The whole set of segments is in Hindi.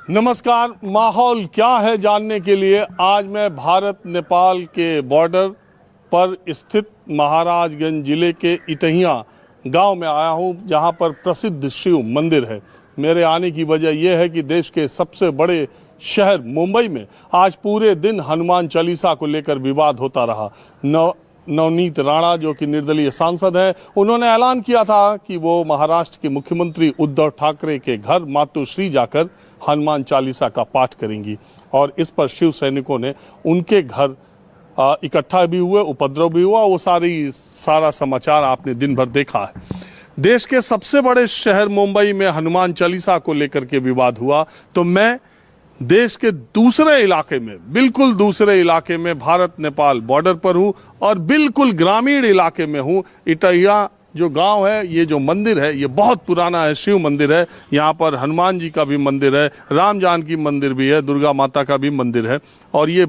नमस्कार। माहौल क्या है जानने के लिए आज मैं भारत नेपाल के बॉर्डर पर स्थित महाराजगंज जिले के इटहिया गांव में आया हूं, जहां पर प्रसिद्ध शिव मंदिर है। मेरे आने की वजह यह है कि देश के सबसे बड़े शहर मुंबई में आज पूरे दिन हनुमान चालीसा को लेकर विवाद होता रहा। नवनीत राणा जो कि निर्दलीय सांसद हैं, उन्होंने ऐलान किया था कि वो महाराष्ट्र के मुख्यमंत्री उद्धव ठाकरे के घर मातोश्री जाकर हनुमान चालीसा का पाठ करेंगी और इस पर शिव सैनिकों ने उनके घर इकट्ठा भी हुए, उपद्रव भी हुआ। वो सारा समाचार आपने दिन भर देखा है। देश के सबसे बड़े शहर मुंबई में हनुमान चालीसा को लेकर के विवाद हुआ तो मैं देश के दूसरे इलाके में, बिल्कुल दूसरे इलाके में भारत नेपाल बॉर्डर पर हूं और बिल्कुल ग्रामीण इलाके में हूं। इटहिया जो गांव है, ये जो मंदिर है ये बहुत पुराना है, शिव मंदिर है। यहाँ पर हनुमान जी का भी मंदिर है, राम जानकी मंदिर भी है, दुर्गा माता का भी मंदिर है और ये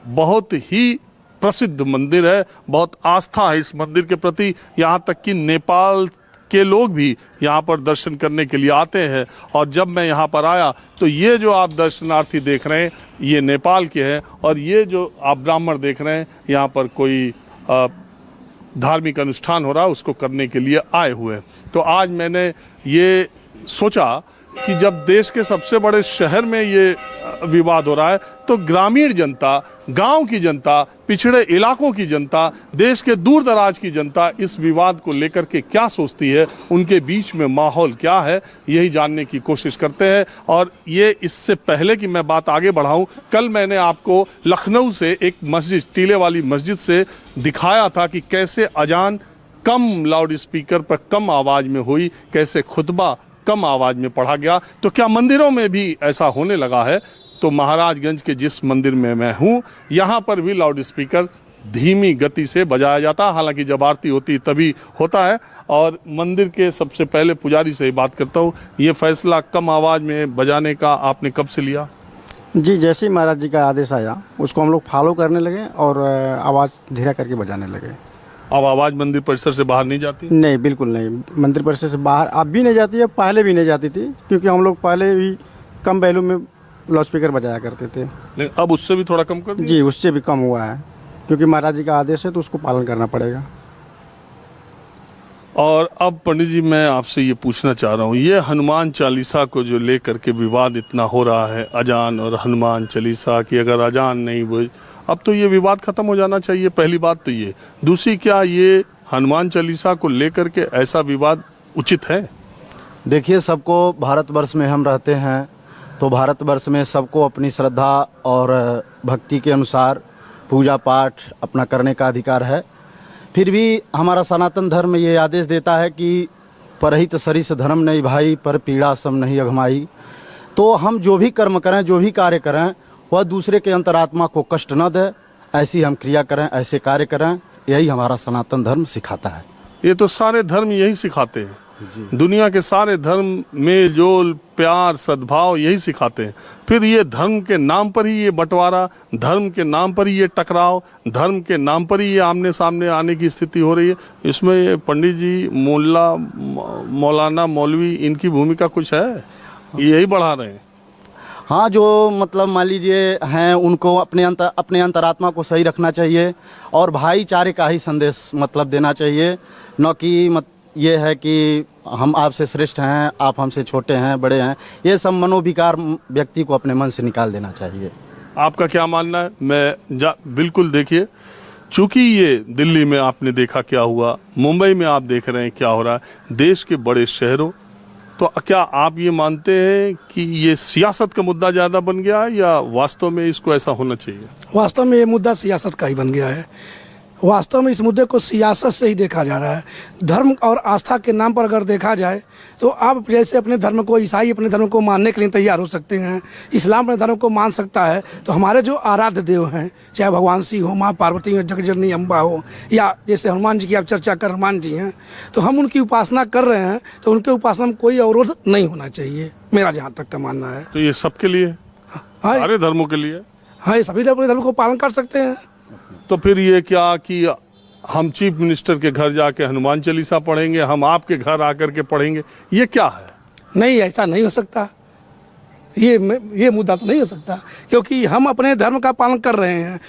बहुत ही प्रसिद्ध मंदिर है। बहुत आस्था है इस मंदिर के प्रति, यहाँ तक कि नेपाल के लोग भी यहाँ पर दर्शन करने के लिए आते हैं। और जब मैं यहाँ पर आया तो ये जो आप दर्शनार्थी देख रहे हैं ये नेपाल के हैं और ये जो आप ब्राह्मण देख रहे हैं यहाँ पर कोई धार्मिक अनुष्ठान हो रहा है, उसको करने के लिए आए हुए हैं। तो आज मैंने ये सोचा कि जब देश के सबसे बड़े शहर में ये विवाद हो रहा है तो ग्रामीण जनता, गांव की जनता, पिछड़े इलाकों की जनता, देश के दूर दराज की जनता इस विवाद को लेकर के क्या सोचती है, उनके बीच में माहौल क्या है, यही जानने की कोशिश करते हैं। और ये इससे पहले कि मैं बात आगे बढ़ाऊं, कल मैंने आपको लखनऊ से एक मस्जिद, टीले वाली मस्जिद से दिखाया था कि कैसे अजान कम लाउड स्पीकर पर कम आवाज़ में हुई, कैसे खुतबा कम आवाज़ में पढ़ा गया। तो क्या मंदिरों में भी ऐसा होने लगा है? तो महाराजगंज के जिस मंदिर में मैं हूँ यहाँ पर भी लाउड स्पीकर धीमी गति से बजाया जाता है, हालांकि जब आरती होती तभी होता है। और मंदिर के सबसे पहले पुजारी से ही बात करता हूँ, ये फैसला कम आवाज़ में बजाने का आपने कब से लिया? जी, जैसे ही महाराज जी का आदेश आया उसको हम लोग फॉलो करने लगे और आवाज़ धीरा करके बजाने लगे। अब आवाज़ मंदिर परिसर से बाहर नहीं जाती? नहीं, बिल्कुल नहीं। मंदिर परिसर से बाहर अब भी नहीं जाती है, पहले भी नहीं जाती थी, क्योंकि हम लोग पहले भी कम वैल्यू में लाउड स्पीकर बजाया करते थे। लेकिन अब उससे भी थोड़ा कम कर दिया? जी, उससे भी कम हुआ है, क्योंकि महाराज जी का आदेश है तो उसको पालन करना पड़ेगा। और अब पंडित जी मैं आपसे ये पूछना चाह रहा हूँ, ये हनुमान चालीसा को जो लेकर के विवाद इतना हो रहा है, अजान और हनुमान चालीसा की अगर अजान नहीं हुई, अब तो ये विवाद खत्म हो जाना चाहिए। पहली बात तो ये। दूसरी, क्या ये हनुमान चालीसा को लेकर के ऐसा विवाद उचित है? देखिए, सबको, भारतवर्ष में हम रहते हैं तो भारतवर्ष में सबको अपनी श्रद्धा और भक्ति के अनुसार पूजा पाठ अपना करने का अधिकार है। फिर भी हमारा सनातन धर्म ये आदेश देता है कि परहित सरिस धर्म नहीं भाई, पर पीड़ा सम नहीं अघमाई। तो हम जो भी कर्म करें, जो भी कार्य करें, वह दूसरे के अंतरात्मा को कष्ट न दे, ऐसी हम क्रिया करें, ऐसे कार्य करें, यही हमारा सनातन धर्म सिखाता है। ये तो सारे धर्म यही सिखाते हैं। दुनिया के सारे धर्म मेल जोल, प्यार, सद्भाव यही सिखाते हैं। फिर ये धर्म के नाम पर ही ये बंटवारा, धर्म के नाम पर ही ये टकराव, धर्म के नाम पर ही ये आमने सामने आने की स्थिति हो रही है। इसमें पंडित जी, मुल्ला, मौलाना, मौलवी, इनकी भूमिका कुछ है? यही बढ़ा रहे हैं? हाँ, जो मतलब मान लीजिए हैं, उनको अपने अंतरात्मा को सही रखना चाहिए और भाईचारे का ही संदेश मतलब देना चाहिए, न कि ये है कि हम आपसे श्रेष्ठ हैं, आप हमसे छोटे हैं, बड़े हैं। ये सब मनोविकार व्यक्ति को अपने मन से निकाल देना चाहिए। आपका क्या मानना है? बिल्कुल। देखिए, चूंकि ये दिल्ली में आपने देखा क्या हुआ, मुंबई में आप देख रहे हैं क्या हो रहा है, देश के बड़े शहरों, तो क्या आप ये मानते हैं कि ये सियासत का मुद्दा ज़्यादा बन गया है या वास्तव में इसको ऐसा होना चाहिए? वास्तव में ये मुद्दा सियासत का ही बन गया है। वास्तव में इस मुद्दे को सियासत से ही देखा जा रहा है। धर्म और आस्था के नाम पर अगर देखा जाए तो आप जैसे अपने धर्म को, ईसाई अपने धर्म को मानने के लिए तैयार हो सकते हैं, इस्लाम अपने धर्म को मान सकता है, तो हमारे जो आराध्य देव हैं, चाहे भगवान शिव हो, माँ पार्वती हो, जगजननी अम्बा हो, या जैसे हनुमान जी की आप चर्चा कर, हनुमान जी हैं, तो हम उनकी उपासना कर रहे हैं, तो उनके उपासना में कोई अवरोध नहीं होना चाहिए, मेरा जहाँ तक का मानना है। तो ये सबके लिए, सारे धर्मों के लिए? हाँ, ये सभी अपने धर्म को पालन कर सकते हैं। तो फिर ये क्या कि हम चीफ मिनिस्टर के घर जाके हनुमान चालीसा पढ़ेंगे, हम आपके घर आकर के पढ़ेंगे, ये क्या है? नहीं, ऐसा नहीं हो सकता। ये मुद्दा तो नहीं हो सकता, क्योंकि हम अपने धर्म का पालन कर रहे हैं।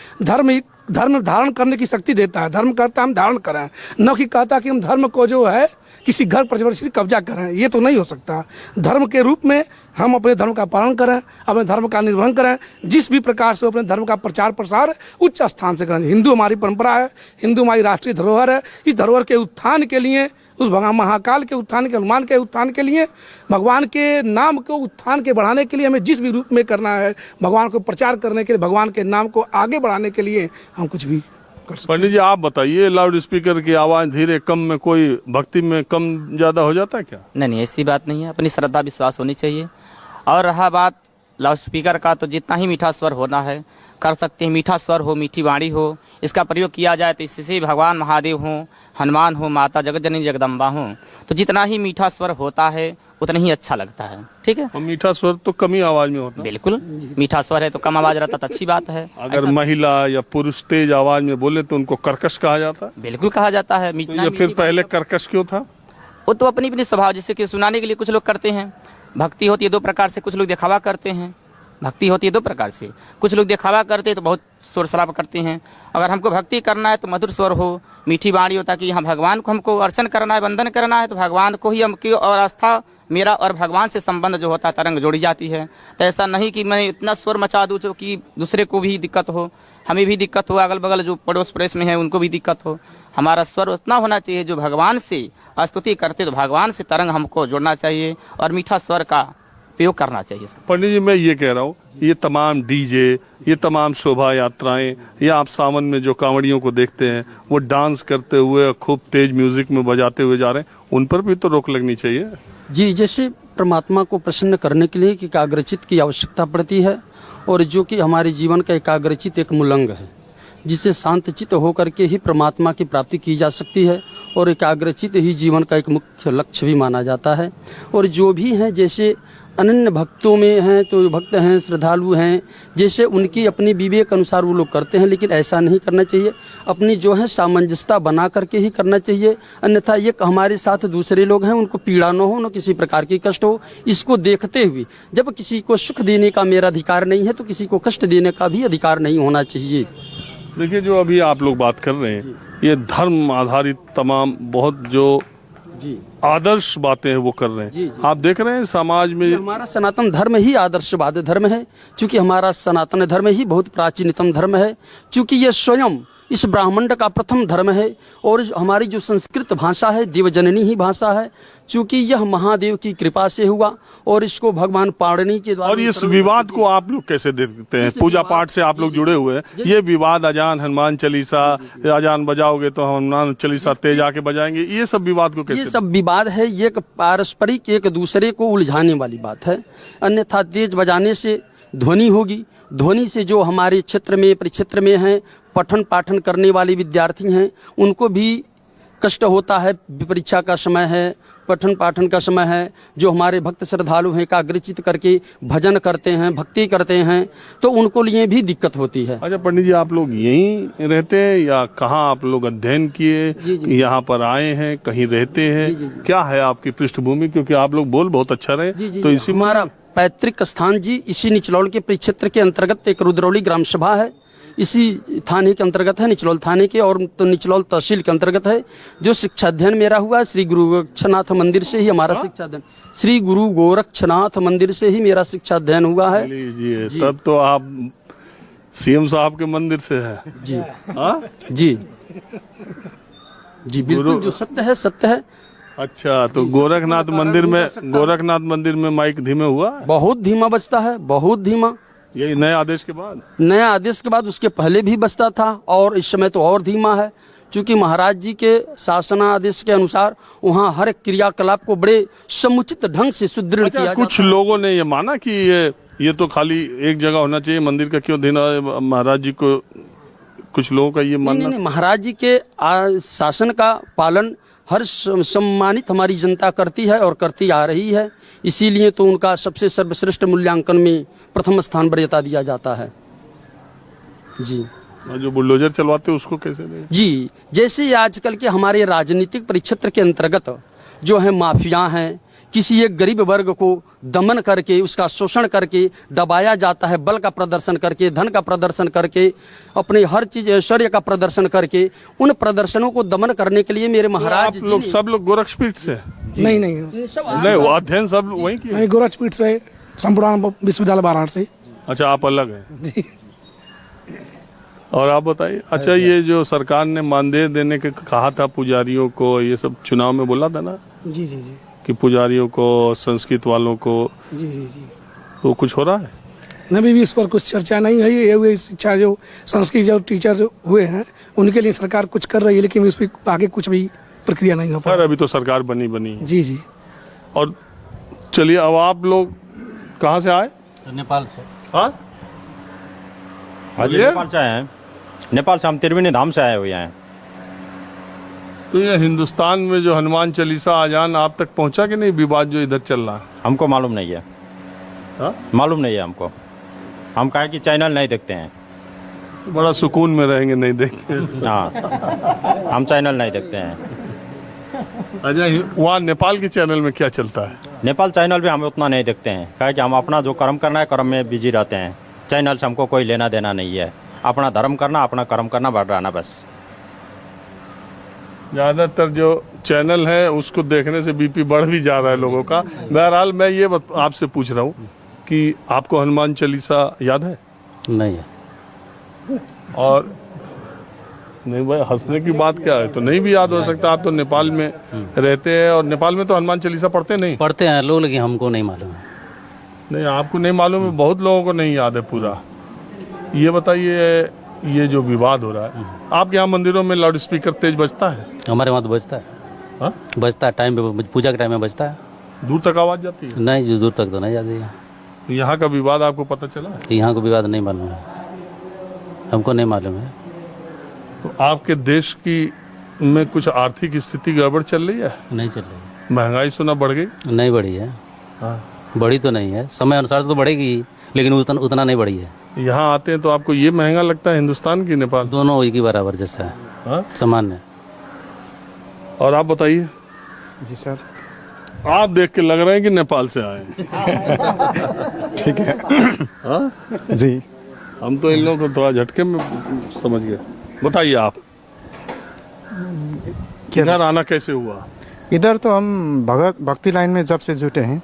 धर्म धारण करने की शक्ति देता है, धर्म करता हम धारण करें, न कि कहता कि हम धर्म को जो है किसी घर पर जबरदस्ती कब्जा करें। ये तो नहीं हो सकता। धर्म के रूप में हम अपने धर्म का पालन करें, अपने धर्म का निर्वहन करें, जिस भी प्रकार से अपने धर्म का प्रचार प्रसार उच्च स्थान से करें। हिंदू हमारी परंपरा है, हिंदू हमारी राष्ट्रीय धरोहर है। इस धरोहर के उत्थान के लिए, उस भगवान महाकाल के उत्थान के, हनुमान के उत्थान के लिए, भगवान के नाम को उत्थान के बढ़ाने के लिए हमें जिस भी रूप में करना है, भगवान को प्रचार करने के लिए, भगवान के नाम को आगे बढ़ाने के लिए हम कुछ भी कर सकते। पंडित जी आप बताइए, लाउड स्पीकर की आवाज़ धीरे कम में कोई भक्ति में कम ज़्यादा हो जाता है क्या? नहीं, ऐसी बात नहीं है। अपनी श्रद्धा विश्वास होनी चाहिए। और रहा बात लाउड स्पीकर का, तो जितना ही मीठा स्वर होना है कर सकते हैं। मीठा स्वर हो, मीठी वाणी हो, इसका प्रयोग किया जाए तो इससे भगवान महादेव हों, हनुमान हो, माता जगत जननी जगदम्बा हों, तो जितना ही मीठा स्वर होता है उतना ही अच्छा लगता है। ठीक है। और मीठा स्वर तो कम ही आवाज़ में होता है। बिल्कुल, मीठा स्वर है तो कम आवाज रहता तो अच्छी बात है। अगर महिला या पुरुष तेज आवाज़ में बोले तो उनको कर्कश कहा जाता है। बिल्कुल कहा जाता है। तो ये फिर पहले कर्कश क्यों था? वो तो अपनी अपनी स्वभाव, जैसे कि सुनाने के लिए कुछ लोग करते हैं। भक्ति होती है दो प्रकार से, कुछ लोग दिखावा करते हैं। भक्ति होती है दो प्रकार से, कुछ लोग दिखावा करते हैं तो बहुत शोर शराबा करते हैं। अगर हमको भक्ति करना है तो मधुर स्वर हो, मीठी वाणी हो, ताकि यहाँ भगवान को हमको अर्चन करना है, वंदन करना है तो भगवान को ही हमकी, और आस्था मेरा और भगवान से संबंध जो होता है तरंग जोड़ी जाती है। तो ऐसा नहीं कि मैं इतना स्वर मचा दूँ जो कि दूसरे को भी दिक्कत हो, हमें भी दिक्कत हो, अगल बगल जो पड़ोस पड़ोस में है उनको भी दिक्कत हो। हमारा स्वर उतना होना चाहिए जो भगवान से स्तुति करते तो भगवान से तरंग हमको जोड़ना चाहिए और मीठा स्वर का उपयोग करना चाहिए। पंडित जी मैं ये कह रहा हूँ, ये तमाम डीजे, ये तमाम शोभा यात्राएं, या आप सावन में जो कांवड़ियों को देखते हैं वो डांस करते हुए खूब तेज म्यूजिक में बजाते हुए जा रहे हैं, उन पर भी तो रोक लगनी चाहिए। जी, जैसे परमात्मा को प्रसन्न करने के लिए एक एकाग्रचित की आवश्यकता पड़ती है, और जो कि हमारे जीवन का एकाग्रचित एक मूलंग है, जिससे शांतचित होकर के ही परमात्मा की प्राप्ति की जा सकती है, और एकाग्रचित ही जीवन का एक मुख्य लक्ष्य भी माना जाता है। और जो भी हैं, जैसे अनन्य भक्तों में हैं तो भक्त हैं, श्रद्धालु हैं, जैसे उनकी अपनी विवेक अनुसार वो लोग करते हैं, लेकिन ऐसा नहीं करना चाहिए। अपनी जो है सामंजस्यता बना करके ही करना चाहिए, अन्यथा ये हमारे साथ दूसरे लोग हैं उनको पीड़ा न हो, न किसी प्रकार की कष्ट हो। इसको देखते हुए जब किसी को सुख देने का मेरा अधिकार नहीं है तो किसी को कष्ट देने का भी अधिकार नहीं होना चाहिए। देखिए, जो अभी आप लोग बात कर रहे हैं, ये धर्म आधारित तमाम बहुत जो जी आदर्श बातें हैं वो कर रहे हैं। जी। आप देख रहे हैं समाज में हमारा सनातन धर्म ही आदर्शवाद धर्म है, क्योंकि हमारा सनातन धर्म ही बहुत प्राचीनतम धर्म है, क्योंकि ये स्वयं इस ब्राह्मण का प्रथम धर्म है। और हमारी जो संस्कृत भाषा है देवजननी ही भाषा है, क्योंकि यह महादेव की कृपा से हुआ, और इसको भगवान पाणिनि के द्वारा। और इस विवाद को आप लोग कैसे देखते हैं? पूजा पाठ से आप लोग जुड़े हुए हैं, ये विवाद अजान हनुमान चालीसा, अजान बजाओगे तो हनुमान चालीसा तेज आके बजाएंगे, ये सब विवाद को कैसे? ये सब विवाद है, ये एक पारस्परिक एक दूसरे को उलझाने वाली बात है। अन्यथा तेज बजाने से ध्वनि होगी, ध्वनि से जो हमारे क्षेत्र में परिक्षेत्र में हैं पठन पाठन करने वाले विद्यार्थी हैं उनको भी कष्ट होता है। परीक्षा का समय है, पठन पाठन का समय है, जो हमारे भक्त श्रद्धालु हैं एकाग्रचित करके भजन करते हैं, भक्ति करते हैं, तो उनको लिए भी दिक्कत होती है। अच्छा पंडित जी, आप लोग यहीं रहते हैं या कहाँ आप लोग अध्ययन किए, यहाँ पर आए हैं, कहीं रहते हैं? क्या है आपकी पृष्ठभूमि? क्योंकि आप लोग बोल बहुत अच्छा रहे, तो इसी हमारा पैतृक स्थान जी इसी निचलौल के परिक्षेत्र के अंतर्गत एक रुद्रौली ग्राम सभा है, इसी थाने के अंतर्गत है, निचलौल थाने के, और तो निचलौल तहसील के अंतर्गत है। जो शिक्षा अध्ययन मेरा हुआ श्री गुरु गोरक्षनाथ मंदिर से ही हमारा शिक्षा अध्ययन, श्री गुरु गोरक्षनाथ मंदिर से ही मेरा शिक्षा अध्ययन हुआ है। जी, तब तो आप सीएम साहब के मंदिर से है। जी हाँ जी जी, बिल्कुल जो सत्य है सत्य है। अच्छा, तो गोरखनाथ मंदिर में माइक धीमे हुआ? बहुत धीमा बजता है, बहुत धीमा। यही नए आदेश के बाद? नया आदेश के बाद, उसके पहले भी बजता था, और इस समय तो और धीमा है, क्योंकि महाराज जी के शासनादेश के अनुसार वहाँ हर क्रियाकलाप को बड़े समुचित ढंग से सुदृढ़ किया जाता है। कुछ लोगों ने ये माना कि ये तो खाली एक जगह होना चाहिए, मंदिर का क्यों देना महाराज जी को? कुछ लोगों का ये मानना। नहीं, महाराज जी के शासन का पालन हर सम्मानित हमारी जनता करती है और करती आ रही है, इसीलिए तो उनका सबसे सर्वश्रेष्ठ मूल्यांकन में प्रथम स्थान वरीयता दिया जाता है। जी, जो बुलडोजर चलवाते हैं उसको कैसे दें? जी, जैसे आजकल के हमारे राजनीतिक परिक्षेत्र के अंतर्गत जो है माफिया हैं किसी एक गरीब वर्ग को दमन करके, उसका शोषण करके दबाया जाता है, बल का प्रदर्शन करके, धन का प्रदर्शन करके, अपने हर चीज ऐश्वर्य का प्रदर्शन करके, उन प्रदर्शनों को दमन करने के लिए मेरे महाराज आप लोग सब लोग गोरक्षपीठ से? नहीं नहीं नहीं, वो अध्ययन सब वहीं की? नहीं, गोरखपीठ से, संपूर्ण विश्वविद्यालय वाराणसी से। अच्छा, आप अलग हैं। जी। और आप बताइए, अच्छा ये जो सरकार ने मानदेय देने के कहा था पुजारियों को, ये सब चुनाव में बोला था ना जी जी जी कि पुजारियों को, संस्कृत वालों को, जी जी जी तो कुछ हो रहा है? अभी भी इस पर कुछ चर्चा नहीं है। ये हुए शिक्षा जो संस्कृत जो टीचर हुए हैं उनके लिए सरकार कुछ कर रही है, लेकिन इस पर आगे कुछ भी प्रक्रिया नहीं हो पा खैर, अभी तो सरकार बनी है। जी जी। और चलिए, अब आप लोग कहाँ से आए? नेपाल से। हाँ, हाँ जी, नेपाल से आए हैं। नेपाल से हम त्रिवेणी धाम से आए हुए हैं। तो ये हिंदुस्तान में जो हनुमान चालीसा आजान आप तक पहुंचा कि नहीं, विवाद जो इधर चल रहा है? हमको मालूम नहीं है। हाँ? मालूम नहीं है हमको। हम कहे कि चैनल नहीं देखते हैं। बड़ा सुकून में रहेंगे नहीं देखेंगे। हाँ, हम चैनल नहीं देखते हैं। अच्छा, वहाँ नेपाल के चैनल में क्या चलता है? नेपाल चैनल भी हम उतना नहीं देखते हैं, कहे कि हम अपना जो कर्म करना है कर्म में बिजी रहते हैं। चैनल से हमको कोई लेना देना नहीं है। अपना धर्म करना, अपना कर्म करना, बढ़ाना, बस। ज़्यादातर जो चैनल है उसको देखने से बीपी बढ़ भी जा रहा है लोगों का। बहरहाल मैं ये आपसे पूछ रहा हूँ कि आपको हनुमान चालीसा याद है? नहीं है। और नहीं भाई, हंसने की बात क्या है, तो नहीं भी याद हो सकता। आप तो नेपाल में रहते हैं और नेपाल में तो हनुमान चालीसा पढ़ते नहीं? पढ़ते हैं लोग, लेकिन हमको नहीं मालूम है। नहीं, आपको नहीं मालूम है, बहुत लोगों को नहीं याद है पूरा। ये बताइए, ये जो विवाद हो रहा है, आपके यहाँ मंदिरों में लाउड स्पीकर तेज बजता है? हमारे वहाँ तो बजता है। हाँ? बजता है, टाइम पे, पूजा के टाइम में बजता है। दूर तक आवाज़ जाती है? नहीं, जो दूर तक तो नहीं जाती है। यहाँ का विवाद आपको पता चला है? यहाँ को विवाद नहीं मालूम है, हमको नहीं मालूम है। तो आपके देश की में कुछ आर्थिक स्थिति गड़बड़ चल रही है? नहीं चल रही। महंगाई सुना बढ़ गई? नहीं बढ़ी है। हाँ। बढ़ी तो नहीं है, समय अनुसार तो बढ़ेगी, लेकिन उतना नहीं बढ़ी है। यहाँ आते हैं तो आपको ये महंगा लगता है हिंदुस्तान की नेपाल? दोनों एक ही बराबर जैसा है। हाँ? सामान्य। और आप बताइए। जी सर। आप देख के लग रहे हैं कि नेपाल से आए हैं। ठीक है। हाँ? जी। हम तो इन लोगों को थोड़ा झटके में समझ गए। बताइए आप, इधर आना कैसे हुआ? इधर तो हम भक्ति लाइन में जब से जुटे हैं,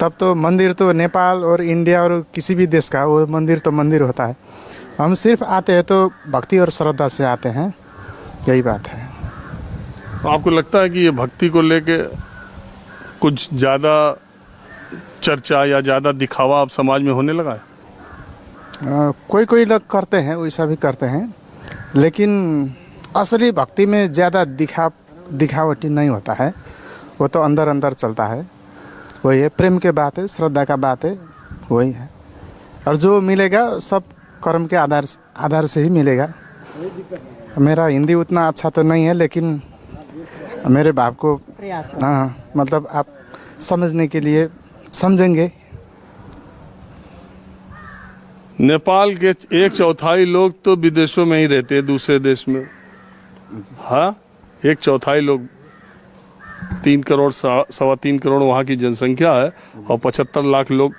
तब तो मंदिर तो नेपाल और इंडिया और किसी भी देश का वो मंदिर तो मंदिर होता है। हम सिर्फ आते हैं तो भक्ति और श्रद्धा से आते हैं, यही बात है। आपको लगता है कि ये भक्ति को लेके कुछ ज़्यादा चर्चा या ज़्यादा दिखावा अब समाज में होने लगा है? कोई कोई लोग करते हैं, वैसा भी करते हैं, लेकिन असली भक्ति में ज़्यादा दिखावटी नहीं होता है। वो तो अंदर अंदर चलता है। वही है, प्रेम के बात है, श्रद्धा का बात है, वही है। और जो मिलेगा सब कर्म के आधार से ही मिलेगा। मेरा हिंदी उतना अच्छा तो नहीं है, लेकिन मेरे बाप को हाँ, मतलब आप समझने के लिए समझेंगे। नेपाल के 1/4 लोग तो विदेशों में ही रहते हैं, दूसरे देश में। हाँ, 1/4 लोग, 3 करोड़ 3.25 करोड़ वहाँ की जनसंख्या है और 75 लाख लोग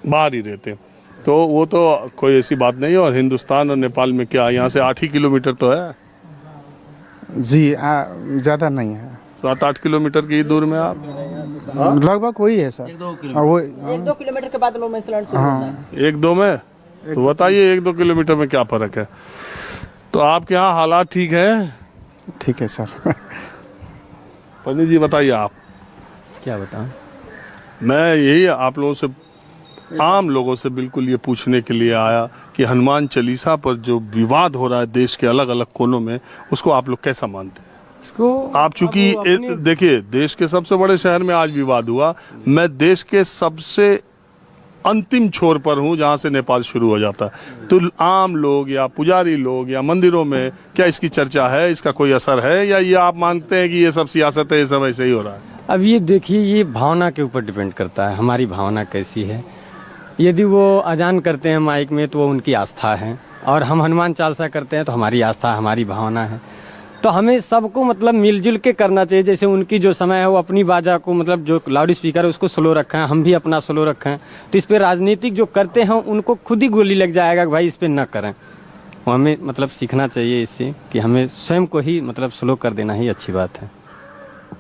बाहर ही रहते हैं। तो वो तो कोई ऐसी बात नहीं है। और हिंदुस्तान और नेपाल में क्या, यहाँ से 8 ही किलोमीटर तो है? जी, ज़्यादा नहीं है। 7-8 किलोमीटर की दूर में आप? लगभग वही है सर। 1-2 किलोमीटर के बाद लोग शुरू होता है। 1-2 में? तो बताइए 1-2 किलोमीटर में क्या फ़र्क है? तो आपके यहाँ हालात ठीक है? ठीक है सर। पंडित जी बताइए आप। क्या बताऊँ? मैं यही आप लोगों से, आम लोगों से बिल्कुल ये पूछने के लिए आया कि हनुमान चालीसा पर जो विवाद हो रहा है देश के अलग अलग कोनों में, उसको आप लोग कैसा मानते हैं? आप चूंकि देखिए, देश के सबसे बड़े शहर में आज विवाद हुआ। मैं देश के सबसे अंतिम छोर पर हूँ जहाँ से नेपाल शुरू हो जाता है। तो आम लोग या पुजारी लोग या मंदिरों में क्या इसकी चर्चा है, इसका कोई असर है, या ये आप मानते हैं कि ये सब सियासत है, ये सब ऐसे ही हो रहा है? अब ये देखिए, ये भावना के ऊपर डिपेंड करता है, हमारी भावना कैसी है। यदि वो अजान करते हैं माइक में तो वो उनकी आस्था है, और हम हनुमान चालीसा करते हैं तो हमारी आस्था, हमारी भावना है। तो हमें सबको मतलब मिलजुल के करना चाहिए। जैसे उनकी जो समय है वो अपनी बाजा को मतलब जो लाउड स्पीकर है उसको स्लो रखें, हम भी अपना स्लो रखें। तो इस पर राजनीतिक जो करते हैं उनको खुद ही गोली लग जाएगा कि भाई इस पर ना करें। वो हमें मतलब सीखना चाहिए इससे कि हमें स्वयं को ही मतलब स्लो कर देना ही अच्छी बात है।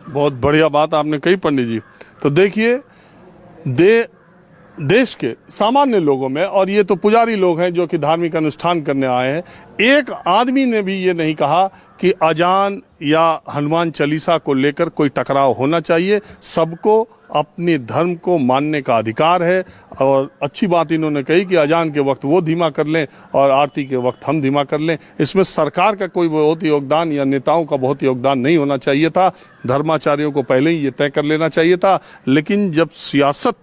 बहुत बढ़िया बात आपने कही पंडित जी। तो देखिए देश के सामान्य लोगों में, और ये तो पुजारी लोग हैं जो कि धार्मिक अनुष्ठान करने आए हैं, एक आदमी ने भी ये नहीं कहा कि अजान या हनुमान चालीसा को लेकर कोई टकराव होना चाहिए। सबको अपने धर्म को मानने का अधिकार है। और अच्छी बात इन्होंने कही कि अजान के वक्त वो धीमा कर लें और आरती के वक्त हम धीमा कर लें। इसमें सरकार का कोई बहुत योगदान या नेताओं का बहुत योगदान नहीं होना चाहिए था। धर्माचार्यों को पहले ही ये तय कर लेना चाहिए था। लेकिन जब सियासत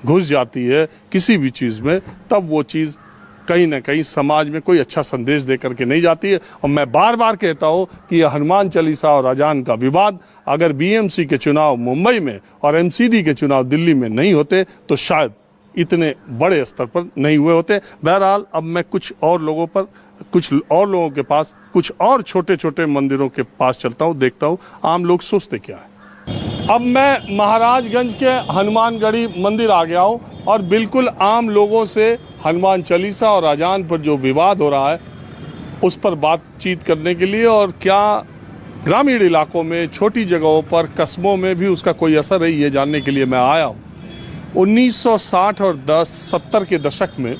घुस जाती है किसी भी चीज़ में, तब वो चीज़ कहीं ना कहीं समाज में कोई अच्छा संदेश दे करके नहीं जाती है। और मैं बार बार कहता हूँ कि यह हनुमान चालीसा और अजान का विवाद अगर बीएमसी के चुनाव मुंबई में और एमसीडी के चुनाव दिल्ली में नहीं होते तो शायद इतने बड़े स्तर पर नहीं हुए होते। बहरहाल अब मैं कुछ और लोगों के पास कुछ और छोटे छोटे मंदिरों के पास चलता हूँ, देखता हूँ आम लोग सोचते क्या है। अब मैं महाराजगंज के हनुमानगढ़ी मंदिर आ गया हूँ और बिल्कुल आम लोगों से हनुमान चालीसा और अजान पर जो विवाद हो रहा है उस पर बातचीत करने के लिए, और क्या ग्रामीण इलाकों में छोटी जगहों पर कस्बों में भी उसका कोई असर है, ये जानने के लिए मैं आया हूँ। 1960 और 70 के दशक में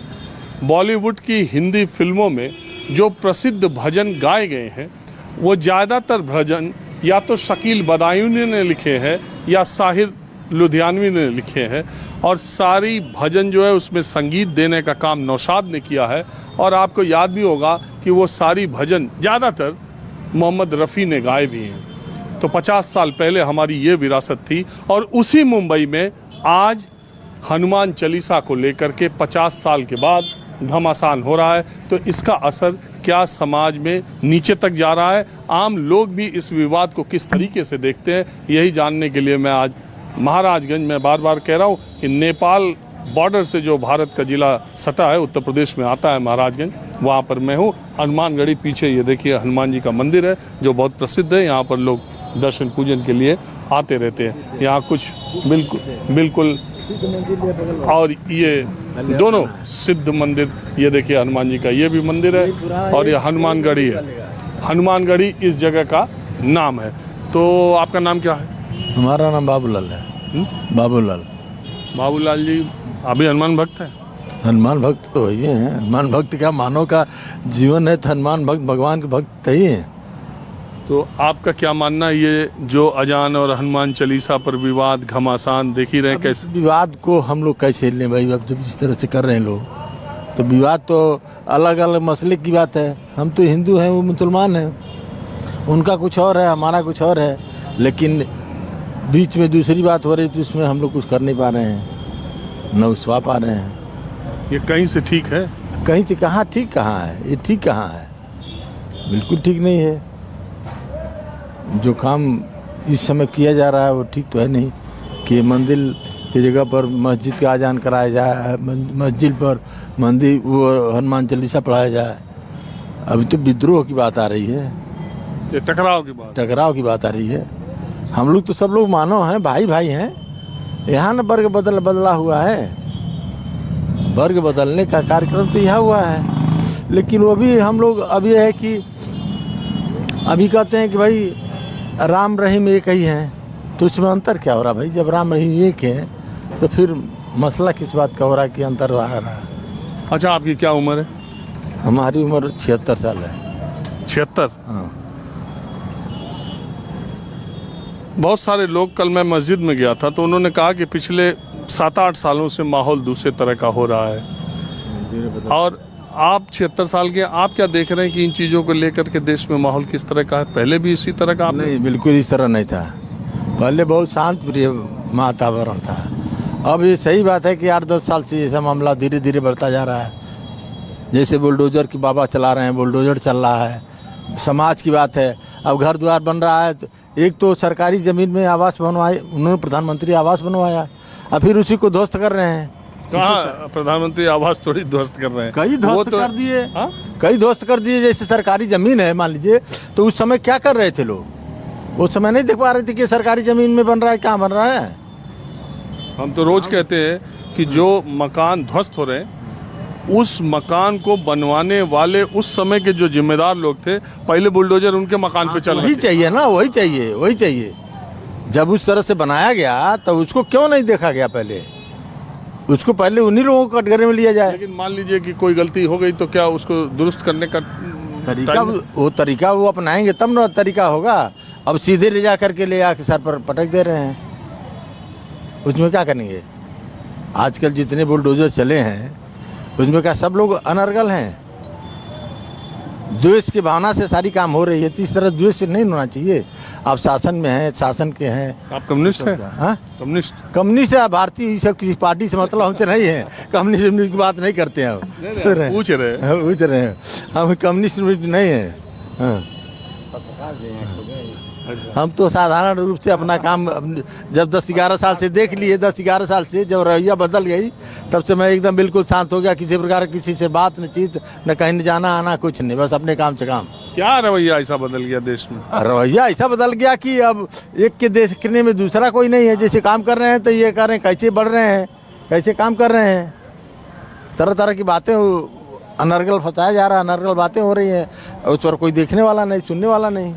बॉलीवुड की हिंदी फिल्मों में जो प्रसिद्ध भजन गाए गए हैं वो ज़्यादातर भजन या तो शकील बदायूनी ने लिखे हैं या साहिर लुधियानवी ने लिखे हैं, और सारी भजन जो है उसमें संगीत देने का काम नौशाद ने किया है। और आपको याद भी होगा कि वो सारी भजन ज़्यादातर मोहम्मद रफ़ी ने गाए भी हैं। तो 50 साल पहले हमारी ये विरासत थी, और उसी मुंबई में आज हनुमान चालीसा को लेकर के 50 साल के बाद घमासान हो रहा है। तो इसका असर क्या समाज में नीचे तक जा रहा है, आम लोग भी इस विवाद को किस तरीके से देखते हैं, यही जानने के लिए मैं आज महाराजगंज में बार बार कह रहा हूँ कि नेपाल बॉर्डर से जो भारत का जिला सटा है, उत्तर प्रदेश में आता है महाराजगंज, वहाँ पर मैं हूँ। हनुमानगढ़ी पीछे ये देखिए हनुमान जी का मंदिर है जो बहुत प्रसिद्ध है। यहाँ पर लोग दर्शन पूजन के लिए आते रहते हैं। यहाँ कुछ बिल्कुल और ये दोनों सिद्ध मंदिर, ये देखिए हनुमान जी का ये भी मंदिर है, और ये हनुमानगढ़ी है। हनुमानगढ़ी इस जगह का नाम है। तो आपका नाम क्या है? हमारा नाम बाबूलाल है। बाबूलाल जी अभी हनुमान भक्त हैं? हनुमान भक्त तो वही हैं। हनुमान भक्त क्या मानव का जीवन है, तो हनुमान भक्त भगवान के भक्त ही हैं। तो आपका क्या मानना है, ये जो अजान और हनुमान चालीसा पर विवाद घमासान देख ही रहे, कैसे विवाद को हम लोग कैसे लें भाई? अब जब इस तरह से कर रहे हैं लोग, तो विवाद तो अलग अलग मसले की बात है। हम तो हिंदू हैं, वो मुसलमान हैं, उनका कुछ और है, हमारा कुछ और है। लेकिन बीच में दूसरी बात हो रही तो उसमें हम लोग कुछ कर नहीं पा रहे हैं, न उसवा पा रहे हैं। ये कहीं से ठीक है? कहीं से कहाँ ठीक, कहाँ है ये ठीक, कहाँ है? बिल्कुल ठीक नहीं है। जो काम इस समय किया जा रहा है वो ठीक तो है नहीं कि मंदिर की जगह पर मस्जिद का अजान कराया जाए, मस्जिद पर मंदिर वो हनुमान चालीसा पढ़ाया जाए। अभी तो विद्रोह की बात आ रही है, ये टकराव की बात आ रही है। हम लोग तो सब लोग मानव हैं, भाई भाई हैं। यहाँ न वर्ग बदला हुआ है, वर्ग बदलने का कार्यक्रम तो यहाँ हुआ है। लेकिन वो भी हम लोग अब ये है कि अभी कहते हैं कि भाई राम रहीम एक ही हैं, तो उसमें अंतर क्या हो रहा भाई? जब राम रहीम एक हैं तो फिर मसला किस बात का हो रहा है कि अंतर आ रहा है? अच्छा, आपकी क्या उम्र है? हमारी उम्र 76 साल है। 76? हाँ। बहुत सारे लोग, कल मैं मस्जिद में गया था तो उन्होंने कहा कि पिछले 7-8 सालों से माहौल दूसरे तरह का हो रहा है। और आप 76 साल के, आप क्या देख रहे हैं कि इन चीज़ों को लेकर के देश में माहौल किस तरह का है? पहले भी इसी तरह का? नहीं, बिल्कुल इस तरह नहीं था। पहले बहुत शांत प्रिय वातावरण था। अब ये सही बात है कि 8-10 साल से ऐसा मामला धीरे धीरे बढ़ता जा रहा है। जैसे बुलडोजर की बाबा चला रहे हैं, बुलडोजर चल रहा है। समाज की बात है, अब घर द्वार बन रहा है। तो एक तो सरकारी ज़मीन में आवास बनवाए उन्होंने, प्रधानमंत्री आवास बनवाया, और फिर उसी को ध्वस्त कर रहे हैं। कहाँ प्रधानमंत्री आवास थोड़ी ध्वस्त कर रहे हैं, कई वो ध्वस्त तो- कर दिए, हाँ? कई ध्वस्त कर दिए। जैसे सरकारी जमीन है मान लीजिए, तो उस समय क्या कर रहे थे लोग? उस समय नहीं देख पा रहे थे कि सरकारी जमीन में बन रहा है, कहाँ बन रहा है। हम तो रोज कहते हैं कि जो मकान ध्वस्त हो रहे हैं, उस मकान को बनवाने वाले उस समय के जो जिम्मेदार लोग थे, पहले बुलडोजर उनके मकान पे चल वही रहे थे। चाहिए ना, वही चाहिए, वही चाहिए। जब उस तरह से बनाया गया तब उसको क्यों नहीं देखा गया पहले? उसको पहले उन्हीं लोगों को कटघरे में लिया जाए। लेकिन मान लीजिए कि कोई गलती हो गई तो क्या उसको दुरुस्त करने का तरीका टाइम- वो तरीका वो अपनाएंगे तब ना तरीका होगा। अब सीधे ले जा करके ले आके सर पर पटक दे रहे हैं, उसमें क्या करेंगे? आजकल जितने बुलडोजर चले हैं उसमें क्या सब लोग अनर्गल हैं? द्वेष की भावना से सारी काम हो रही है, तो इस तरह द्वेष नहीं होना चाहिए। आप शासन में हैं, शासन के हैं। आप कम्युनिस्ट हैं? हाँ, कम्युनिस्ट कम्युनिस्ट है, भारतीय, ये सब किसी पार्टी से मतलब हमसे नहीं है। कम्युनिस्ट की बात नहीं करते हैं हम। पूछ रहे हैं। हाँ, पूछ रहे हैं, हम कम्युनिस्ट नहीं हैं। हाँ। हम तो साधारण रूप से अपना काम जब 10-11 साल से देख लिए, 10-11 साल से जब रवैया बदल गई तब से मैं एकदम बिल्कुल शांत हो गया। किसी प्रकार किसी से बात न चीत न कहीं न जाना आना, कुछ नहीं, बस अपने काम से काम। क्या रवैया ऐसा बदल गया देश में? रवैया ऐसा बदल गया कि अब एक के देखने में दूसरा कोई नहीं है। जैसे काम कर रहे हैं तो ये कर रहे हैं, कैसे बढ़ रहे हैं, कैसे काम कर रहे हैं, तरह तरह की बातें अनर्गल फंसाया जा रहा है, अनर्गल बातें हो रही हैं, उस पर कोई देखने वाला नहीं, सुनने वाला नहीं,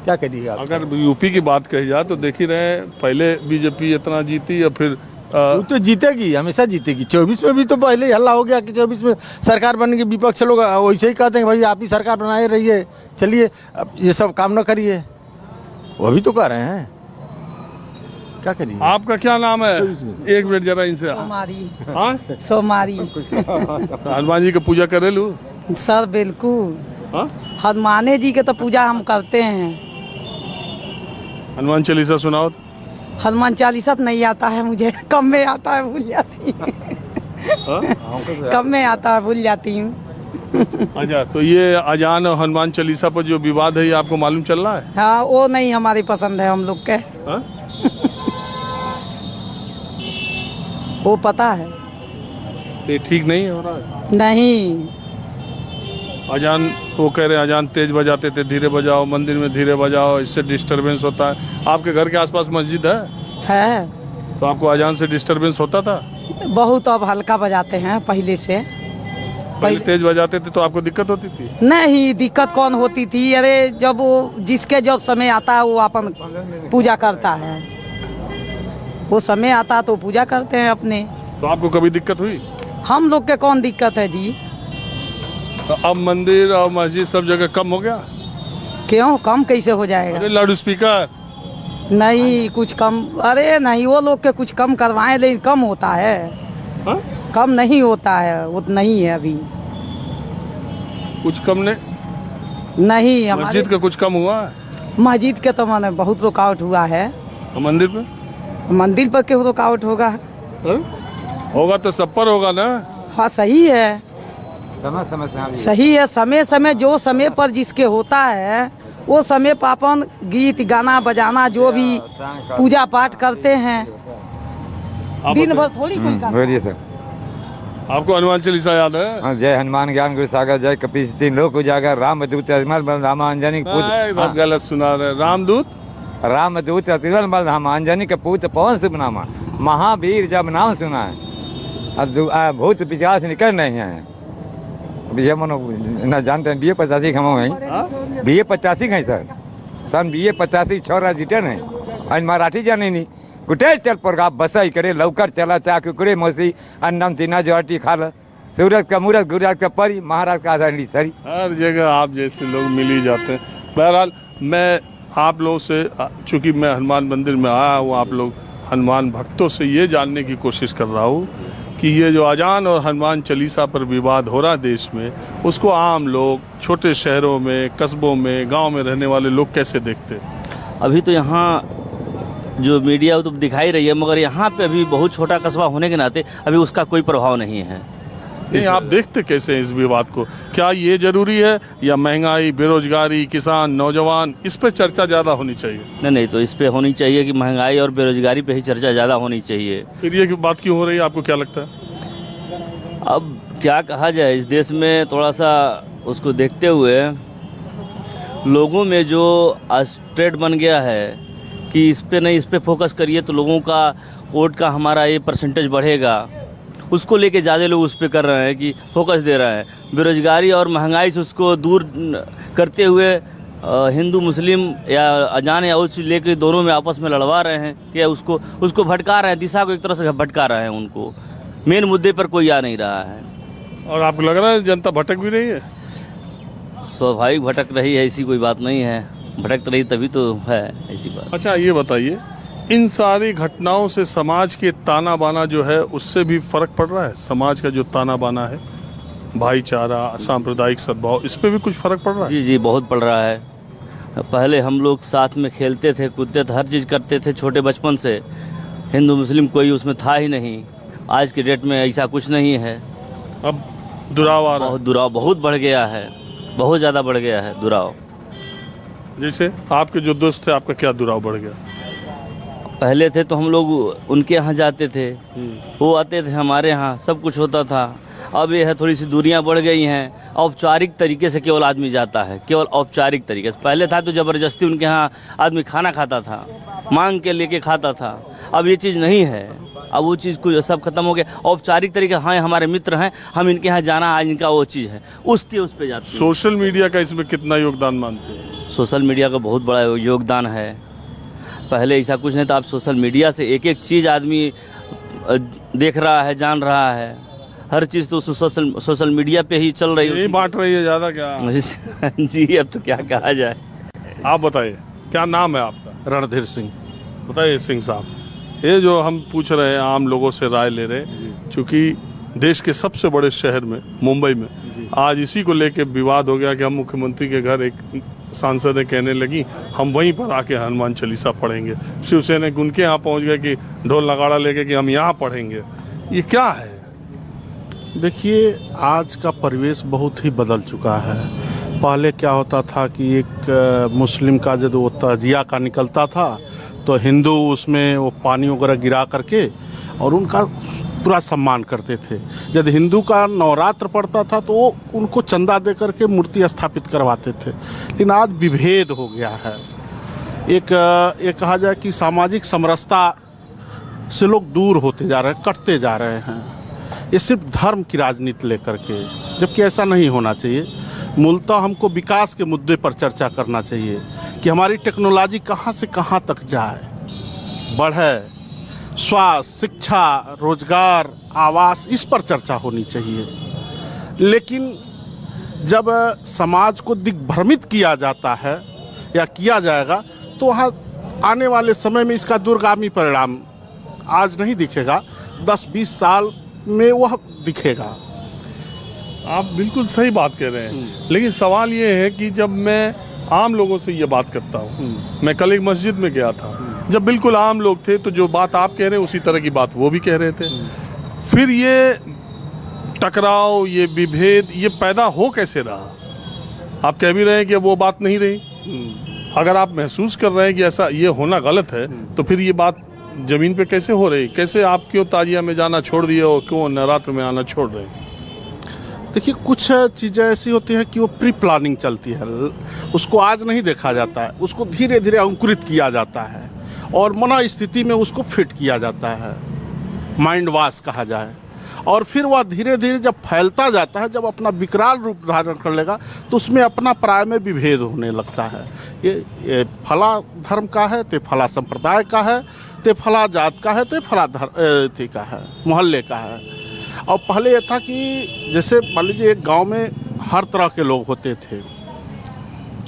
क्या करिएगा? अगर यूपी की बात कही जाए तो देख ही रहे हैं, पहले बीजेपी इतना जीती या फिर वो तो जीतेगी, हमेशा जीतेगी। 24 में भी तो पहले ही हल्ला हो गया कि 24 में सरकार बनने के विपक्ष लोग वैसे ही कहते हैं भाई आप ही सरकार बनाए रहिए, चलिए अब ये सब काम न करिए, वो भी तो कर रहे हैं, क्या करिए? आपका क्या नाम है? एक मिनट जरा इनसे। सोमारी हाँ, सोमारी हनुमान जी की पूजा करे लू? सर बिल्कुल, हाँ, हनुमाने जी के तो पूजा हम करते हैं। हनुमान चालीसा सुनाओ। हनुमान चालीसा तो नहीं आता है मुझे, कम में आता है, भूल जाती हूँ। कम में आता है, भूल जाती हूँ। अच्छा, तो ये अजान और हनुमान चालीसा पर जो विवाद है ये आपको मालूम चल रहा है? हाँ, वो नहीं हमारी पसंद है हम लोग के। हाँ? वो पता है ये ठीक नहीं हो रहा है। नहीं, अजान वो कह रहे हैं अजान तेज बजाते थे, धीरे बजाओ, मंदिर में धीरे बजाओ, इससे डिस्टरबेंस होता है। आपके घर के आसपास मस्जिद है तो आपको अजान से डिस्टरबेंस होता था? बहुत अब हल्का बजाते हैं पहले से। पहले तेज बजाते थे तो आपको दिक्कत होती थी? नहीं, दिक्कत कौन होती थी? अरे जब वो जिसके जब समय आता है वो अपन पूजा करता है, वो समय आता तो पूजा करते हैं अपने। तो आपको कभी दिक्कत हुई? हम लोग के कौन दिक्कत है जी? तो अब मंदिर और मस्जिद सब जगह कम हो गया? क्यों कम कैसे हो जाएगा? अरे लाउड स्पीकर नहीं कुछ कम, अरे नहीं, वो लोग के कुछ कम करवाएं, लेकिन कम होता है। हाँ? कम नहीं होता है, वो नहीं है अभी। कुछ कम नहीं? नहीं, हमारे मस्जिद का कुछ कम हुआ है? मस्जिद के तो माने बहुत रुकावट हुआ है। और मंदिर पे? मंदिर पर क्यों रुकावट होगा? हाँ? होगा तो सब पर होगा ना। हाँ सही है, सही है। समय समय जो समय पर जिसके होता है वो समय पर अपन गीत गाना बजाना जो भी पूजा पाठ करते हैं, दिन भर थोड़ी कोई करता है। बोलिए सर। आपको हनुमान चालीसा याद है? हाँ, जय हनुमान ज्ञान गुरु सागर, जय कपीस सिंह लोक उजागर, रामदूत अजमल बल रामांजनी नहीं, सब गलत सुना रहे। रामदूत रामदूत अतिरल बल रामांजनी के पुत्र पवन शुभ नामा, महावीर जब नाम सुना है अब भूत पिशाच निकल नहीं है। ये मनो न जानते हैं, BA 85 हम हैं, BA 85 हैं सर, सन BA 85 छोरा रिटर्न है। आज मराठी जाने नहीं कुठे चल पर बस इकडे लवकर चला, चा कुकडे मसी अन्नम सीना ज्वाटी खाल, सूरज का मूरत गुजरात का परी, महाराज का आधार सरी। हर जगह आप जैसे लोग मिल ही जाते हैं। बहरहाल मैं आप लोगों से, चूंकि मैं हनुमान मंदिर में आया हूँ, आप लोग हनुमान भक्तों से ये जानने की कोशिश कर रहा हूँ कि ये जो अजान और हनुमान चालीसा पर विवाद हो रहा है देश में, उसको आम लोग छोटे शहरों में, कस्बों में, गांव में रहने वाले लोग कैसे देखते हैं? अभी तो यहाँ जो मीडिया तो दिखाई रही है, मगर यहाँ पे अभी बहुत छोटा कस्बा होने के नाते अभी उसका कोई प्रभाव नहीं है। नहीं, आप देखते कैसे हैं इस विवाद को? क्या ये जरूरी है या महंगाई, बेरोजगारी, किसान, नौजवान, इस पे चर्चा ज़्यादा होनी चाहिए? नहीं तो इस पे होनी चाहिए कि महंगाई और बेरोजगारी पे ही चर्चा ज़्यादा होनी चाहिए। फिर ये बात क्यों हो रही है, आपको क्या लगता है? अब क्या कहा जाए, इस देश में थोड़ा सा उसको देखते हुए लोगों में जो स्ट्रेट बन गया है कि इस पे नहीं, इस पे फोकस करिए तो लोगों का वोट का हमारा ये परसेंटेज बढ़ेगा, उसको लेके ज़्यादा लोग उस पे कर रहे हैं कि फोकस दे रहे हैं। बेरोजगारी और महंगाई से उसको दूर करते हुए हिंदू मुस्लिम या अजान या उच्च लेके दोनों में आपस में लड़वा रहे हैं कि उसको भटका रहे हैं, दिशा को एक तरह से भटका रहे हैं। उनको मेन मुद्दे पर कोई आ नहीं रहा है। और आपको लग रहा है जनता भटक भी रही है? स्वाभाविक भटक रही है, ऐसी कोई बात नहीं है। भटक रही तभी तो है, ऐसी बात। अच्छा ये बताइए, इन सारी घटनाओं से समाज के ताना बाना जो है उससे भी फर्क पड़ रहा है? समाज का जो ताना बाना है, भाईचारा, सांप्रदायिक सद्भाव, इस पे भी कुछ फर्क पड़ रहा है? जी जी, बहुत पड़ रहा है। पहले हम लोग साथ में खेलते थे, कूदते थे, हर चीज़ करते थे छोटे बचपन से। हिंदू मुस्लिम कोई उसमें था ही नहीं। आज के डेट में ऐसा कुछ नहीं है। अब दुराव आ रहा है? बहुत दुराव बहुत बढ़ गया है, बहुत ज़्यादा बढ़ गया है दुराव। जैसे आपके जो दोस्त थे, आपका क्या दुराव बढ़ गया? पहले थे तो हम लोग उनके यहाँ जाते थे, वो आते थे हमारे यहाँ, सब कुछ होता था। अब ये है थोड़ी सी दूरियां बढ़ गई हैं। औपचारिक तरीके से केवल आदमी जाता है, केवल औपचारिक तरीके से। पहले था तो ज़बरदस्ती उनके यहाँ आदमी खाना खाता था, मांग के लेके खाता था। अब ये चीज़ नहीं है, अब वो चीज़ कुछ सब खत्म हो गया। औपचारिक तरीके, हाँ हमारे मित्र हैं, हम इनके यहाँ जाना, आज इनका वो चीज़ है, उसके उस पर जाते हैं। सोशल मीडिया का इसमें कितना योगदान मानते हैं? सोशल मीडिया का बहुत बड़ा योगदान है। पहले ऐसा कुछ नहीं था, अब सोशल मीडिया से एक एक चीज़ आदमी देख रहा है, जान रहा है। हर चीज़ तो सोशल मीडिया पे ही चल रही है। यही बांट रही है ज़्यादा क्या? जी, अब तो क्या कहा जाए। आप बताइए, क्या नाम है आपका? रणधीर सिंह। बताइए सिंह साहब, ये जो हम पूछ रहे हैं, आम लोगों से राय ले रहे हैं, चूँकि देश के सबसे बड़े शहर में, मुंबई में, आज इसी को लेके विवाद हो गया कि हम मुख्यमंत्री के घर, एक सांसद कहने लगी हम वहीं पर आके हनुमान चालीसा पढ़ेंगे। शिवसेना उनके यहाँ पहुँच गए कि ढोल नगाड़ा लेके कि हम यहाँ पढ़ेंगे। ये क्या है? देखिए, आज का परिवेश बहुत ही बदल चुका है। पहले क्या होता था कि एक मुस्लिम का जब वो तजिया का निकलता था तो हिंदू उसमें वो पानी वगैरह गिरा करके और उनका पूरा सम्मान करते थे। जब हिंदू का नवरात्र पड़ता था तो वो उनको चंदा दे करके मूर्ति स्थापित करवाते थे। लेकिन आज विभेद हो गया है। एक कहा जाए कि सामाजिक समरसता से लोग दूर होते जा रहे हैं, कटते जा रहे हैं। ये सिर्फ धर्म की राजनीति लेकर के, जबकि ऐसा नहीं होना चाहिए। मूलतः हमको विकास के मुद्दे पर चर्चा करना चाहिए कि हमारी टेक्नोलॉजी कहाँ से कहाँ तक जाए, बढ़े। स्वास्थ्य, शिक्षा, रोजगार, आवास, इस पर चर्चा होनी चाहिए। लेकिन जब समाज को दिग्भ्रमित किया जाता है या किया जाएगा तो वहाँ आने वाले समय में इसका दूरगामी परिणाम आज नहीं दिखेगा, 10-20 साल में वह दिखेगा। आप बिल्कुल सही बात कह रहे हैं, लेकिन सवाल ये है कि जब मैं आम लोगों से ये बात करता हूँ, मैं कल एक मस्जिद में गया था, जब बिल्कुल आम लोग थे तो जो बात आप कह रहे हैं उसी तरह की बात वो भी कह रहे थे। फिर ये टकराव, ये विभेद, ये पैदा हो कैसे रहा? आप कह भी रहे हैं कि वो बात नहीं रही। अगर आप महसूस कर रहे हैं कि ऐसा ये होना गलत है, तो फिर ये बात जमीन पे कैसे हो रही? कैसे आप क्यों ताजिया में जाना छोड़ दिए और क्यों नवरात्र में आना छोड़ रहे? देखिए, कुछ चीज़ें ऐसी होती हैं कि वो प्री प्लानिंग चलती है, उसको आज नहीं देखा जाता है, उसको धीरे धीरे अंकुरित किया जाता है और मना स्थिति में उसको फिट किया जाता है, माइंड वॉश कहा जाए। और फिर वह धीरे धीरे जब फैलता जाता है, जब अपना विकराल रूप धारण कर लेगा तो उसमें अपना प्राय में विभेद होने लगता है। ये फला धर्म का है तो फला संप्रदाय का है, तो फला जात का है, तो फला धर्म का है, मोहल्ले का है। और पहले ये था कि जैसे मान लीजिए एक गांव में हर तरह के लोग होते थे।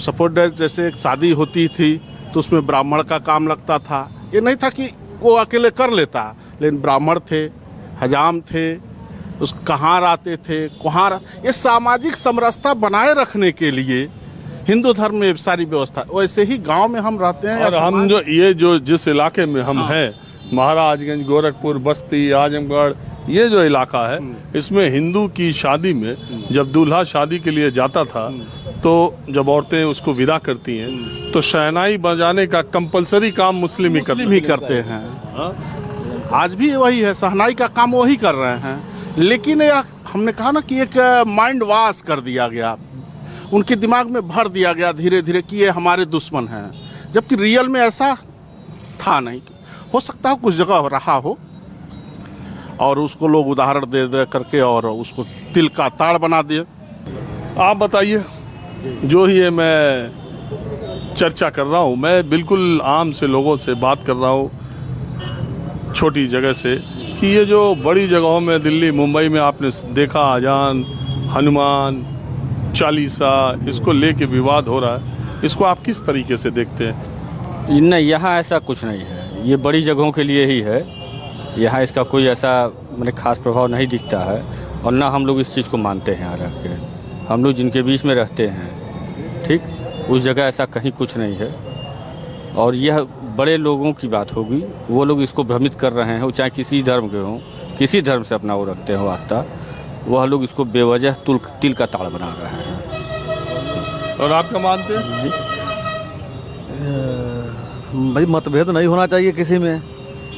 सपोज दैट जैसे एक शादी होती थी तो उसमें ब्राह्मण का काम लगता था। ये नहीं था कि वो अकेले कर लेता, लेकिन ब्राह्मण थे, हजाम थे, उस कहार आते थे, कुहार। ये सामाजिक समरसता बनाए रखने के लिए हिंदू धर्म में सारी व्यवस्था। वैसे ही गांव में हम रहते हैं और हम जो जिस इलाके में हम हैं, महाराजगंज, गोरखपुर, बस्ती, आजमगढ़, ये जो इलाका है, इसमें हिंदू की शादी में जब दूल्हा शादी के लिए जाता था तो जब औरतें उसको विदा करती हैं तो शहनाई बजाने का कंपलसरी काम मुस्लिम ही करते हैं। आज भी वही है, शहनाई का काम वही कर रहे हैं। लेकिन यह हमने कहा ना कि एक माइंड वॉश कर दिया गया, उनके दिमाग में भर दिया गया धीरे धीरे कि ये हमारे दुश्मन हैं, जबकि रियल में ऐसा था नहीं। हो सकता है कुछ जगह रहा हो और उसको लोग उदाहरण दे दे करके और उसको तिल का ताड़ बना दिए। आप बताइए, जो ही ये मैं चर्चा कर रहा हूँ, मैं बिल्कुल आम से लोगों से बात कर रहा हूँ, छोटी जगह से, कि ये जो बड़ी जगहों में दिल्ली मुंबई में आपने देखा अजान, हनुमान चालीसा, इसको लेके विवाद हो रहा है, इसको आप किस तरीके से देखते हैं? नहीं, यहाँ ऐसा कुछ नहीं है, ये बड़ी जगहों के लिए ही है। यहाँ इसका कोई ऐसा मैंने खास प्रभाव नहीं दिखता है और ना हम लोग इस चीज़ को मानते हैं। यहाँ रह के हम लोग जिनके बीच में रहते हैं, ठीक, उस जगह ऐसा कहीं कुछ नहीं है। और यह बड़े लोगों की बात होगी, वो लोग इसको भ्रमित कर रहे हैं, वो चाहे किसी धर्म के हों, किसी धर्म से अपना वो रखते हो आस्था, वह लोग इसको बेवजह तिल का ताड़ बना रहे हैं। और आप क्या मानते हैं? जी भाई, मतभेद नहीं होना चाहिए किसी में,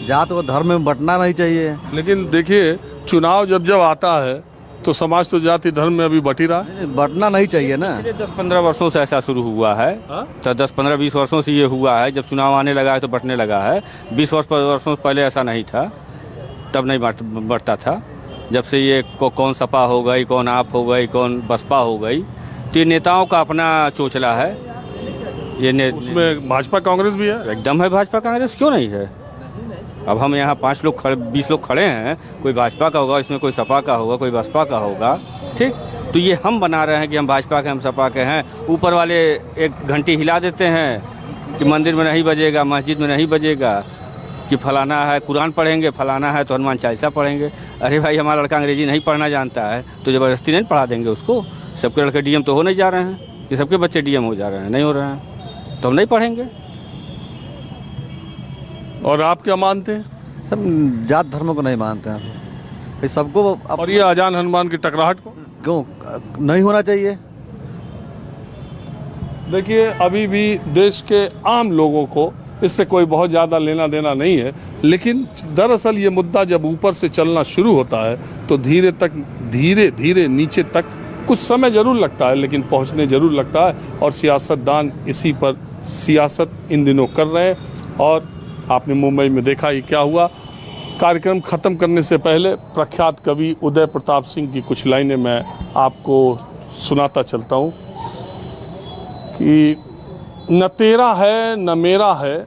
जात व धर्म में बंटना नहीं चाहिए। लेकिन देखिए, चुनाव जब जब आता है तो समाज तो जाति धर्म में अभी बटी रहा है। बंटना नहीं चाहिए ना। 10-15 वर्षों से ऐसा शुरू हुआ है, तो 10-15-20 वर्षों से ये हुआ है। जब चुनाव आने लगा है तो बंटने लगा है। 20 वर्षों पहले ऐसा नहीं था, तब नहीं बढ़ता था। जब से ये कौन सपा हो गई, कौन आप हो गई, कौन बसपा हो गई, तो ये नेताओं का अपना चोचला है। ये उसमें भाजपा कांग्रेस भी है, एकदम है। भाजपा कांग्रेस क्यों नहीं है? अब हम यहाँ 5 लोग खड़े, 20 लोग खड़े हैं, कोई भाजपा का होगा, इसमें कोई सपा का होगा, कोई बसपा का होगा, ठीक। तो ये हम बना रहे हैं कि हम भाजपा के, हम सपा के हैं। ऊपर वाले एक घंटी हिला देते हैं कि मंदिर में नहीं बजेगा, मस्जिद में नहीं बजेगा, कि फलाना है कुरान पढ़ेंगे, फलाना है तो हनुमान चालीसा पढ़ेंगे। अरे भाई, हमारा लड़का अंग्रेजी नहीं पढ़ना जानता है तो ज़बरदस्ती नहीं पढ़ा देंगे उसको। सबके लड़के डीएम तो हो नहीं जा रहे हैं, कि सबके बच्चे डीएम हो जा रहे हैं? नहीं हो रहे हैं, तो हम नहीं पढ़ेंगे। और आप क्या मानते हैं? हम जात धर्म को नहीं मानते हैं सबको। और ये अजान हनुमान की टकराहट को क्यों नहीं होना चाहिए? देखिए, अभी भी देश के आम लोगों को इससे कोई बहुत ज़्यादा लेना देना नहीं है, लेकिन दरअसल ये मुद्दा जब ऊपर से चलना शुरू होता है तो धीरे धीरे नीचे तक कुछ समय जरूर लगता है, लेकिन पहुंचने जरूर लगता है। और सियासतदान इसी पर सियासत इन दिनों कर रहे हैं। और आपने मुंबई में देखा ही क्या हुआ। कार्यक्रम ख़त्म करने से पहले प्रख्यात कवि उदय प्रताप सिंह की कुछ लाइनें मैं आपको सुनाता चलता हूँ कि न तेरा है न मेरा है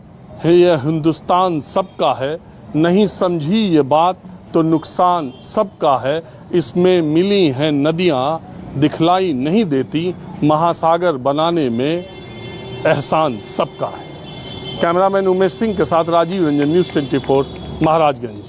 यह हिंदुस्तान सबका है, नहीं समझी ये बात तो नुकसान सबका है, इसमें मिली हैं नदियाँ दिखलाई नहीं देती, महासागर बनाने में एहसान सबका है। कैमरामैन उमेश सिंह के साथ राजीव रंजन, न्यूज़ 24, महाराजगंज।